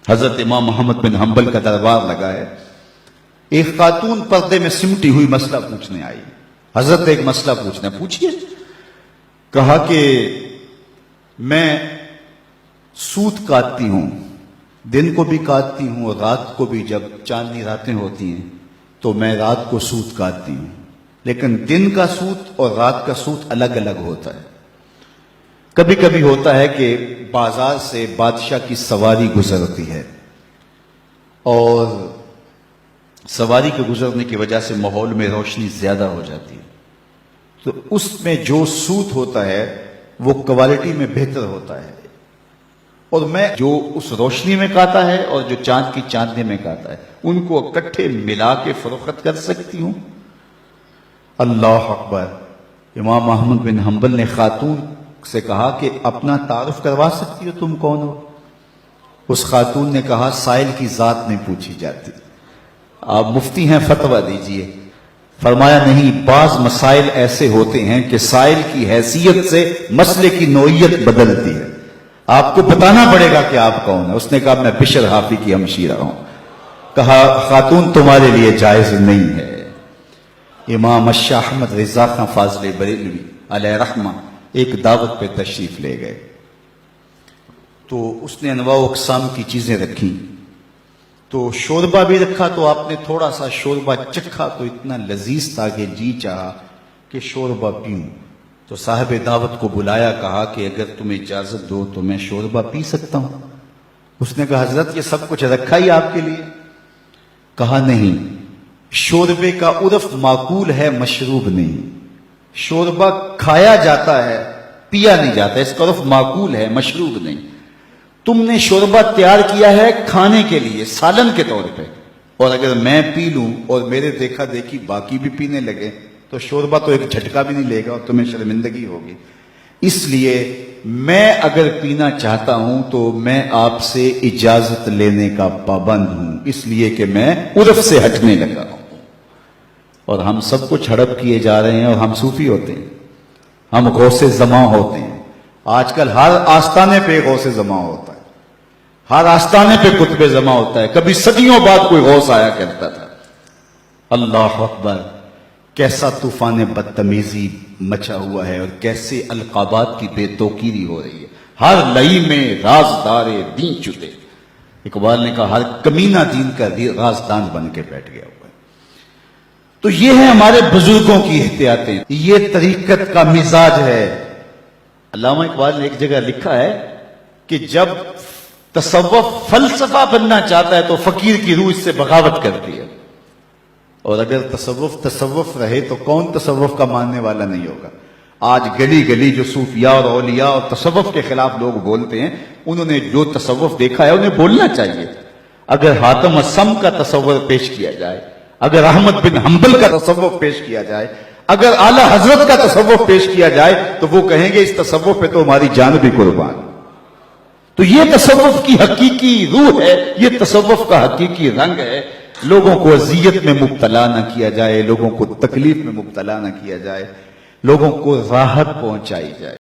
حضرت امام محمد بن حنبل کا دربار لگا ہے. ایک خاتون پردے میں سمٹی ہوئی مسئلہ پوچھنے آئی. حضرت ایک مسئلہ پوچھیے. کہا کہ میں سوت کاٹتی ہوں، دن کو بھی کاٹتی ہوں اور رات کو بھی. جب چاندنی راتیں ہوتی ہیں تو میں رات کو سوت کاٹتی ہوں، لیکن دن کا سوت اور رات کا سوت الگ الگ ہوتا ہے. کبھی کبھی ہوتا ہے کہ بازار سے بادشاہ کی سواری گزرتی ہے اور سواری کے گزرنے کی وجہ سے ماحول میں روشنی زیادہ ہو جاتی ہے، تو اس میں جو سوت ہوتا ہے وہ کوالٹی میں بہتر ہوتا ہے، اور میں جو اس روشنی میں کاتا ہے اور جو چاند کی چاندنی میں کاتا ہے ان کو اکٹھے ملا کے فروخت کر سکتی ہوں. اللہ اکبر. امام احمد بن حنبل نے خاتون سے کہا کہ اپنا تعارف کروا سکتی ہو، تم کون ہو؟ اس خاتون نے کہا سائل کی ذات نہیں پوچھی جاتی، آپ مفتی ہیں، فتویٰ دیجئے. فرمایا نہیں، بعض مسائل ایسے ہوتے ہیں کہ سائل کی حیثیت سے مسئلے کی نوعیت بدلتی ہے، آپ کو بتانا پڑے گا کہ آپ کون ہیں. اس نے کہا میں بشر حافی کی ہمشیرہ ہوں. کہا خاتون تمہارے لیے جائز نہیں ہے. امام الشاہ احمد رضا خان فاضل بریلوی علیہ رحمہ ایک دعوت پہ تشریف لے گئے تو اس نے انواع و اقسام کی چیزیں رکھی. تو شوربہ بھی رکھا تو آپ نے تھوڑا سا شوربہ چکھا تو اتنا لذیذ تھا کہ جی چاہا کہ شوربہ پیوں. تو صاحب دعوت کو بلایا، کہا کہ اگر تم اجازت دو تو میں شوربہ پی سکتا ہوں. اس نے کہا حضرت یہ سب کچھ رکھا ہی آپ کے لیے. کہا نہیں، شوربے کا عرف معقول ہے، مشروب نہیں. شوربہ کھایا جاتا ہے، پیا نہیں جاتا، اس کا عرف معقول ہے، مشروب نہیں. تم نے شوربہ تیار کیا ہے کھانے کے لیے، سالن کے طور پہ، اور اگر میں پی لوں اور میرے دیکھا دیکھی باقی بھی پینے لگے تو شوربہ تو ایک جھٹکا بھی نہیں لے گا اور تمہیں شرمندگی ہوگی. اس لیے میں اگر پینا چاہتا ہوں تو میں آپ سے اجازت لینے کا پابند ہوں، اس لیے کہ میں عرف سے ہٹنے لگا ہوں. اور ہم سب کچھ ہڑپ کیے جا رہے ہیں اور ہم صوفی ہوتے ہیں، ہم غوث زماں ہوتے ہیں. آج کل ہر آستانے پہ غوث زماں ہوتا ہے، ہر آستانے پہ قطب زماں ہوتا ہے. کبھی صدیوں بعد کوئی غوث آیا کرتا تھا. اللہ اکبر. کیسا طوفان بدتمیزی مچا ہوا ہے اور کیسے القابات کی بے توقیری ہو رہی ہے. ہر لئی میں رازدار دین چھپے. اقبال نے کہا ہر کمینہ دین کا رازدان بن کے بیٹھ گیا ہوا ہے. تو یہ ہے ہمارے بزرگوں کی احتیاطیں، یہ طریقت کا مزاج ہے. علامہ اقبال نے ایک جگہ لکھا ہے کہ جب تصوف فلسفہ بننا چاہتا ہے تو فقیر کی روح اس سے بغاوت کرتی ہے، اور اگر تصوف رہے تو کون تصوف کا ماننے والا نہیں ہوگا. آج گلی گلی جو صوفیاء اور اولیاء اور تصوف کے خلاف لوگ بولتے ہیں، انہوں نے جو تصوف دیکھا ہے انہیں بولنا چاہیے. اگر حاتم السم کا تصور پیش کیا جائے، اگر احمد بن حنبل کا تصوف پیش کیا جائے، اگر اعلیٰ حضرت کا تصوف پیش کیا جائے تو وہ کہیں گے اس تصوف پہ تو ہماری جان بھی قربان. تو یہ تصوف کی حقیقی روح ہے، یہ تصوف کا حقیقی رنگ ہے. لوگوں کو اذیت میں مبتلا نہ کیا جائے، لوگوں کو تکلیف میں مبتلا نہ کیا جائے، لوگوں کو راحت پہنچائی جائے.